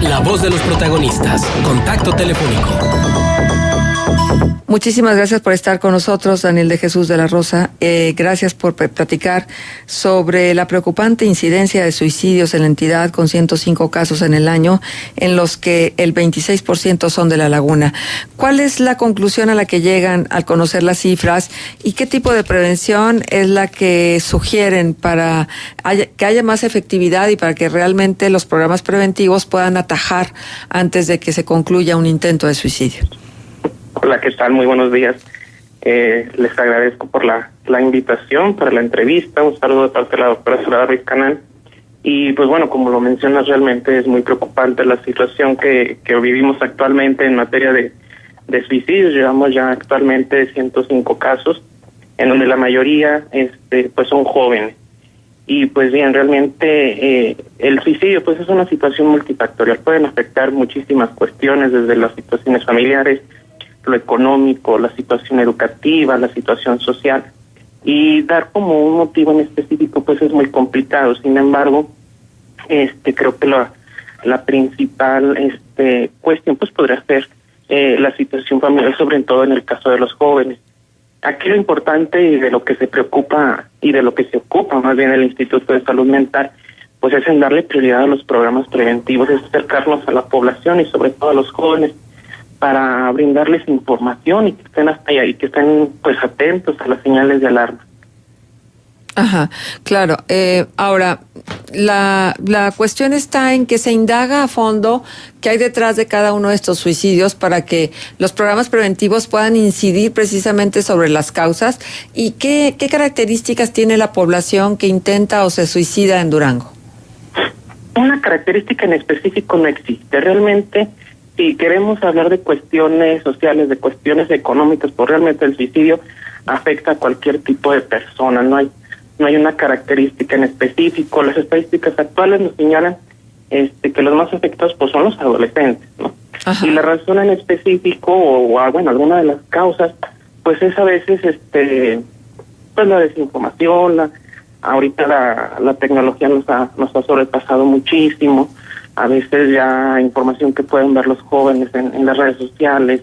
La voz de los protagonistas. Contacto telefónico. Muchísimas gracias por estar con nosotros, Daniel de Jesús de la Rosa. Gracias por platicar sobre la preocupante incidencia de suicidios en la entidad, con 105 casos en el año, en los que el 26% son de La Laguna. ¿Cuál es la conclusión a la que llegan al conocer las cifras y qué tipo de prevención es la que sugieren para que haya más efectividad y para que realmente los programas preventivos puedan atajar antes de que se concluya un intento de suicidio? Hola, ¿qué tal? Muy buenos días. Les agradezco por la invitación para la entrevista. Un saludo de parte de la doctora Soraya Ruiz Canal. Y pues bueno, como lo mencionas, realmente es muy preocupante la situación que vivimos actualmente en materia de suicidios. Llevamos ya actualmente 105 casos, en donde la mayoría pues son jóvenes. Y pues bien, realmente el suicidio pues es una situación multifactorial. Pueden afectar muchísimas cuestiones, desde las situaciones familiares, lo económico, la situación educativa, la situación social, y dar como un motivo en específico pues es muy complicado. Sin embargo, creo que la principal cuestión pues podría ser la situación familiar, sobre todo en el caso de los jóvenes. Aquí lo importante y de lo que se preocupa y de lo que se ocupa más bien el Instituto de Salud Mental pues es en darle prioridad a los programas preventivos, es acercarnos a la población y sobre todo a los jóvenes, para brindarles información y que estén hasta allá y que estén pues atentos a las señales de alarma. Ajá, claro. Ahora, la cuestión está en que se indaga a fondo qué hay detrás de cada uno de estos suicidios para que los programas preventivos puedan incidir precisamente sobre las causas y qué características tiene la población que intenta o se suicida en Durango. Una característica en específico no existe. Realmente, si queremos hablar de cuestiones sociales, de cuestiones económicas, pues realmente el suicidio afecta a cualquier tipo de persona. No hay una característica en específico. Las estadísticas actuales nos señalan que los más afectados pues son los adolescentes, ¿no? Ajá. Y la razón en específico o alguna de las causas pues es a veces pues la desinformación. Ahorita la tecnología nos ha sobrepasado muchísimo. A veces ya información que pueden ver los jóvenes en las redes sociales,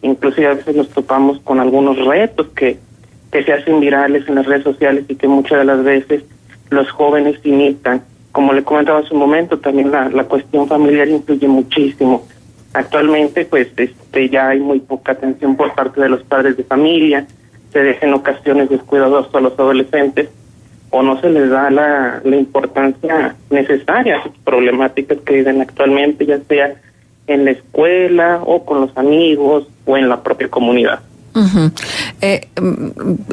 inclusive a veces nos topamos con algunos retos que se hacen virales en las redes sociales y que muchas de las veces los jóvenes imitan. Como le comentaba hace un momento, también la cuestión familiar influye muchísimo. Actualmente pues ya hay muy poca atención por parte de los padres de familia, se deja en ocasiones descuidados a los adolescentes, o no se les da la importancia necesaria a sus problemáticas que viven actualmente, ya sea en la escuela o con los amigos o en la propia comunidad. Uh-huh.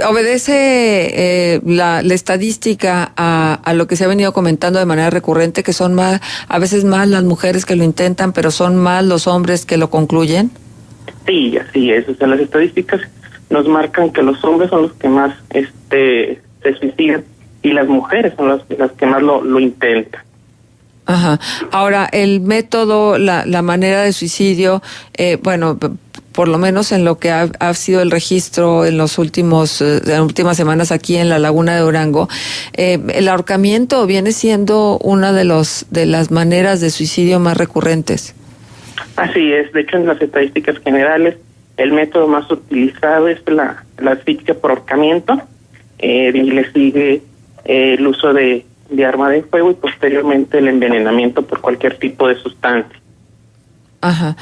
Obedece la estadística a lo que se ha venido comentando de manera recurrente, que son a veces más las mujeres que lo intentan, pero son más los hombres que lo concluyen. Sí, así es. O sea, las estadísticas nos marcan que los hombres son los que más se suicidan y las mujeres son las que más lo intentan. Ajá. Ahora, el método, la manera de suicidio, por lo menos en lo que ha sido el registro en las últimas semanas aquí en la Laguna de Durango, el ahorcamiento viene siendo una de las maneras de suicidio más recurrentes. Así es. De hecho, en las estadísticas generales, el método más utilizado es la asfixia por ahorcamiento, y le sigue el uso de arma de fuego y posteriormente el envenenamiento por cualquier tipo de sustancia. Ajá,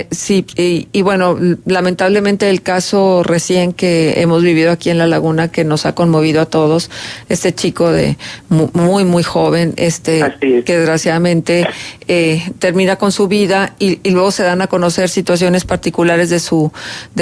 sí, y bueno, lamentablemente el caso recién que hemos vivido aquí en La Laguna, que nos ha conmovido a todos, este chico de muy, muy joven, que desgraciadamente termina con su vida y luego se dan a conocer situaciones particulares de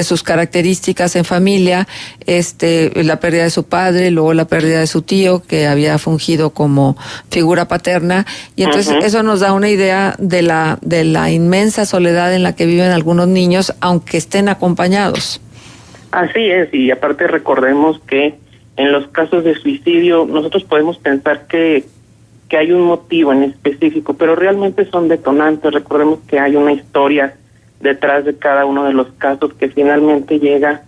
sus características en familia, la pérdida de su padre, luego la pérdida de su tío, que había fungido como figura paterna, y entonces eso nos da una idea de la inmensa soledad en la que viven algunos niños, aunque estén acompañados. Así es, y aparte recordemos que en los casos de suicidio nosotros podemos pensar que hay un motivo en específico, pero realmente son detonantes. Recordemos que hay una historia detrás de cada uno de los casos que finalmente llega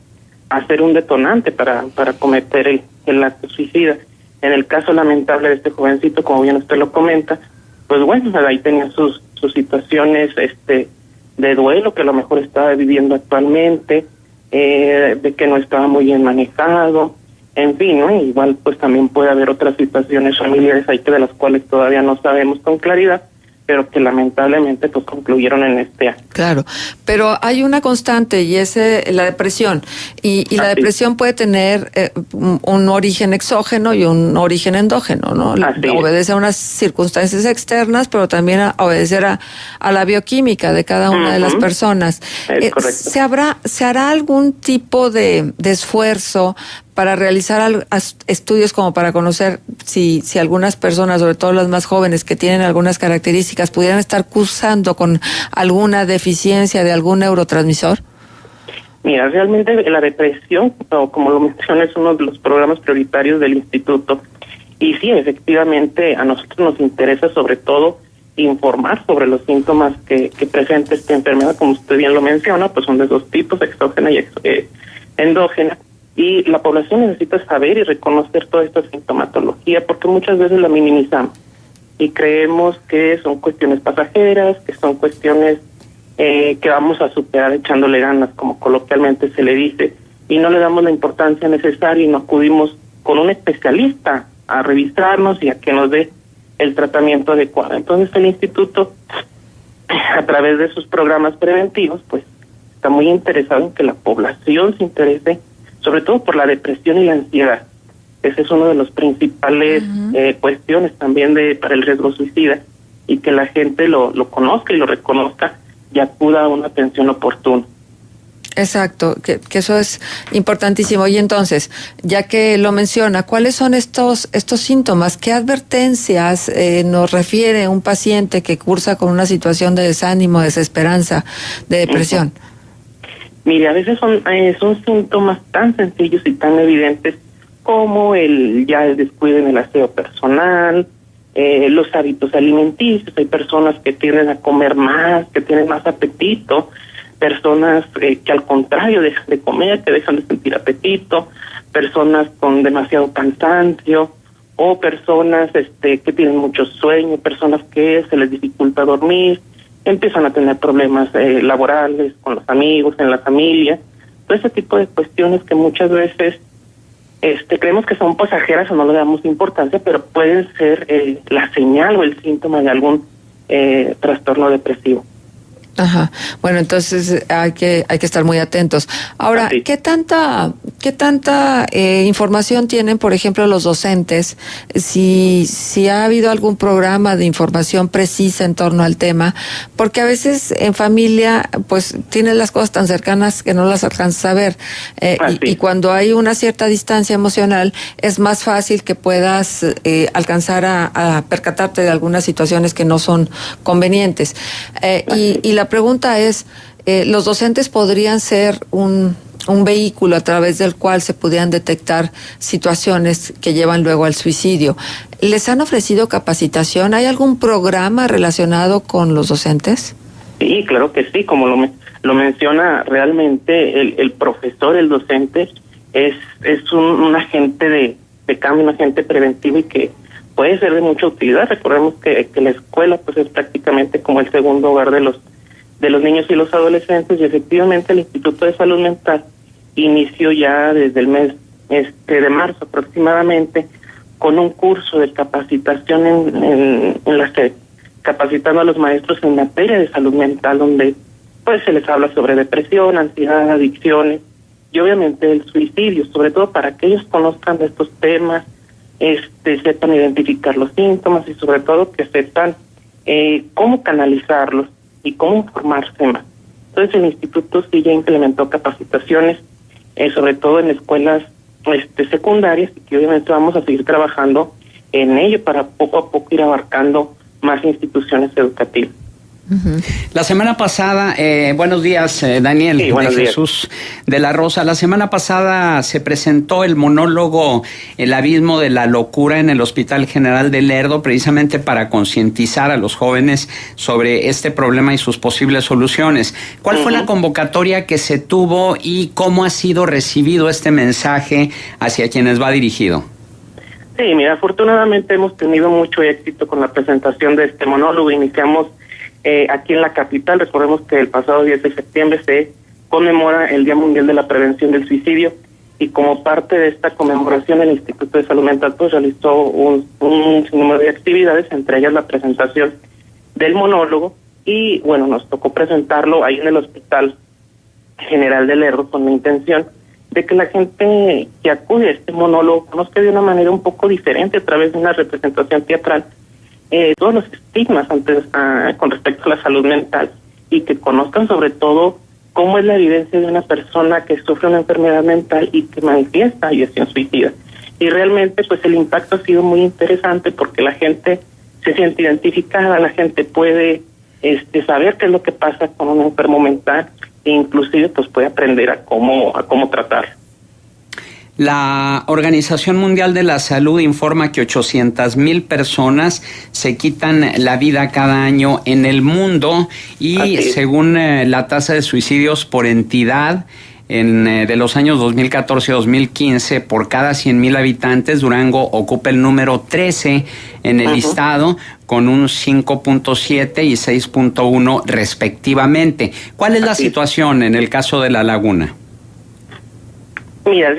a ser un detonante para cometer el acto suicida. En el caso lamentable de este jovencito, como bien usted lo comenta, pues bueno, ahí tenía sus sus situaciones de duelo que a lo mejor estaba viviendo actualmente, de que no estaba muy bien manejado, en fin, ¿no? Igual pues también puede haber otras situaciones familiares ahí que de las cuales todavía no sabemos con claridad, pero que lamentablemente pues concluyeron en este año. Claro, pero hay una constante y es la depresión. Y la depresión puede tener un origen exógeno y un origen endógeno, ¿no? Obedece a unas circunstancias externas, pero también obedece a la bioquímica de cada una de las personas. ¿Se hará algún tipo de esfuerzo para realizar estudios como para conocer si algunas personas, sobre todo las más jóvenes que tienen algunas características, pudieran estar cursando con alguna deficiencia de algún neurotransmisor? Mira, realmente la depresión, como lo mencioné, es uno de los programas prioritarios del instituto. Y sí, efectivamente, a nosotros nos interesa sobre todo informar sobre los síntomas que presenta esta enfermedad. Como usted bien lo menciona, pues son de dos tipos, exógena y endógena. Y la población necesita saber y reconocer toda esta sintomatología porque muchas veces la minimizamos y creemos que son cuestiones pasajeras, que son cuestiones que vamos a superar echándole ganas, como coloquialmente se le dice, y no le damos la importancia necesaria y no acudimos con un especialista a revisarnos y a que nos dé el tratamiento adecuado. Entonces el instituto, a través de sus programas preventivos, pues está muy interesado en que la población se interese sobre todo por la depresión y la ansiedad. Ese es uno de los principales cuestiones también para el riesgo suicida, y que la gente lo conozca y lo reconozca y acuda a una atención oportuna. Exacto, que eso es importantísimo. Y entonces, ya que lo menciona, ¿cuáles son estos síntomas? ¿Qué advertencias nos refiere un paciente que cursa con una situación de desánimo, desesperanza, de depresión? Mire, a veces son síntomas tan sencillos y tan evidentes como el descuido en el aseo personal, los hábitos alimenticios. Hay personas que tienden a comer más, que tienen más apetito, personas que al contrario dejan de comer, que dejan de sentir apetito, personas con demasiado cansancio, o personas que tienen mucho sueño, personas que se les dificulta dormir, empiezan a tener problemas laborales, con los amigos, en la familia, todo ese tipo de cuestiones que muchas veces creemos que son pasajeras o no le damos importancia, pero pueden ser la señal o el síntoma de algún trastorno depresivo. Ajá. Bueno, entonces hay que estar muy atentos. Ahora, ¿qué tanta información tienen, por ejemplo, los docentes? Si ha habido algún programa de información precisa en torno al tema, porque a veces en familia, pues tienes las cosas tan cercanas que no las alcanzas a ver, y cuando hay una cierta distancia emocional, es más fácil que puedas alcanzar a percatarte de algunas situaciones que no son convenientes. Y la pregunta es, ¿los docentes podrían ser un vehículo a través del cual se pudieran detectar situaciones que llevan luego al suicidio? ¿Les han ofrecido capacitación? ¿Hay algún programa relacionado con los docentes? Sí, claro que sí. Como lo menciona, realmente el profesor, el docente, es un agente de cambio, un agente preventivo y que puede ser de mucha utilidad. Recordemos que la escuela pues es prácticamente como el segundo hogar de los niños y los adolescentes, y efectivamente el Instituto de Salud Mental inició ya desde el mes de marzo aproximadamente con un curso de capacitación en la SED, capacitando a los maestros en materia de salud mental, donde pues se les habla sobre depresión, ansiedad, adicciones y obviamente el suicidio, sobre todo para que ellos conozcan de estos temas, sepan identificar los síntomas y sobre todo que sepan cómo canalizarlos y cómo informarse más. Entonces el instituto sí ya implementó capacitaciones, sobre todo en escuelas secundarias, y que obviamente vamos a seguir trabajando en ello para poco a poco ir abarcando más instituciones educativas. La semana pasada, buenos días, Daniel, sí, buenos días. Jesús de la Rosa. La semana pasada se presentó el monólogo El abismo de la locura en el Hospital General de Lerdo, precisamente para concientizar a los jóvenes sobre este problema y sus posibles soluciones. ¿Cuál fue la convocatoria que se tuvo y cómo ha sido recibido este mensaje hacia quienes va dirigido? Sí, mira, afortunadamente hemos tenido mucho éxito con la presentación de este monólogo. Iniciamos Aquí en la capital, recordemos que el pasado 10 de septiembre se conmemora el Día Mundial de la Prevención del Suicidio, y como parte de esta conmemoración el Instituto de Salud Mental pues realizó un sinnúmero de actividades, entre ellas la presentación del monólogo, y bueno, nos tocó presentarlo ahí en el Hospital General de Lerdo con la intención de que la gente que acude a este monólogo conozca de una manera un poco diferente, a través de una representación teatral, todos los estigmas con respecto a la salud mental, y que conozcan sobre todo cómo es la evidencia de una persona que sufre una enfermedad mental y que manifiesta ideación suicida. Y realmente pues el impacto ha sido muy interesante, porque la gente se siente identificada, la gente puede saber qué es lo que pasa con un enfermo mental, e inclusive pues puede aprender a cómo tratar. La Organización Mundial de la Salud informa que 800,000 personas se quitan la vida cada año en el mundo, y según la tasa de suicidios por entidad de los años 2014 y 2015, por cada 100,000 habitantes, Durango ocupa el número 13 en el listado, con un 5.7 y 6.1 respectivamente. ¿Cuál es la situación en el caso de La Laguna? Mira,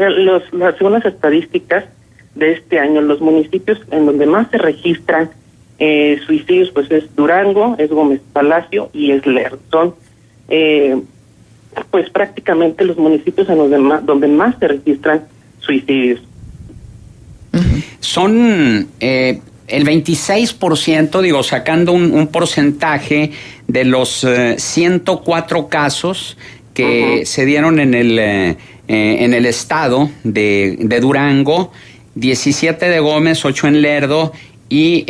según las estadísticas de este año, los municipios en donde más se registran suicidios pues es Durango, es Gómez Palacio y es Lerdo. Son pues prácticamente los municipios en donde más se registran suicidios. Son el 26%, digo, sacando un porcentaje de los 104 casos que se dieron en el estado de Durango, 17 de Gómez, 8 en Lerdo y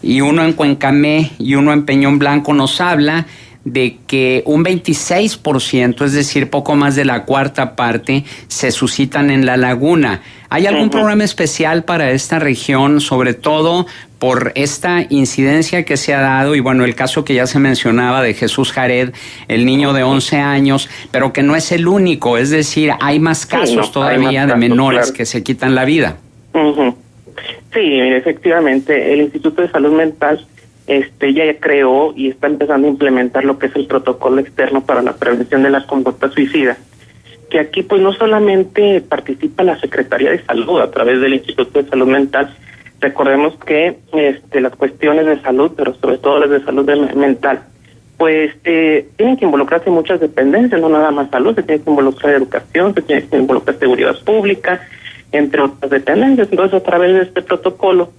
uno en Cuencamé y uno en Peñón Blanco. Nos habla de que un 26%, es decir, poco más de la cuarta parte, se suscitan en La Laguna. ¿Hay algún programa especial para esta región, sobre todo por esta incidencia que se ha dado? Y bueno, el caso que ya se mencionaba de Jesús Jared, el niño de 11 años, pero que no es el único, es decir, hay más casos todavía de menores que se quitan la vida. Sí, efectivamente, el Instituto de Salud Mental ya creó y está empezando a implementar lo que es el protocolo externo para la prevención de la conducta suicida, que aquí pues no solamente participa la Secretaría de Salud a través del Instituto de Salud Mental. Recordemos que las cuestiones de salud, pero sobre todo las de salud mental, pues tienen que involucrarse muchas dependencias, no nada más salud, se tiene que involucrar educación, se tiene que involucrar seguridad pública, entre otras dependencias. Entonces, a través de este protocolo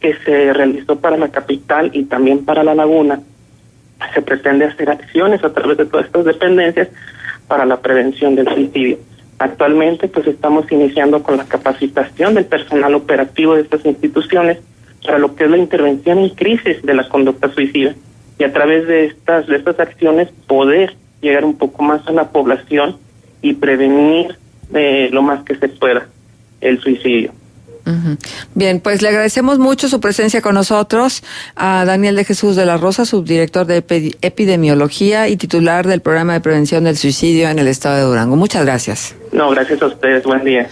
que se realizó para la capital y también para La Laguna, se pretende hacer acciones a través de todas estas dependencias para la prevención del suicidio. Actualmente pues estamos iniciando con la capacitación del personal operativo de estas instituciones para lo que es la intervención en crisis de la conducta suicida, y a través de estas acciones poder llegar un poco más a la población y prevenir lo más que se pueda el suicidio. Bien, pues le agradecemos mucho su presencia con nosotros a Daniel de Jesús de la Rosa, subdirector de epidemiología y titular del programa de prevención del suicidio en el estado de Durango. Muchas gracias. No, gracias a ustedes. Buen día.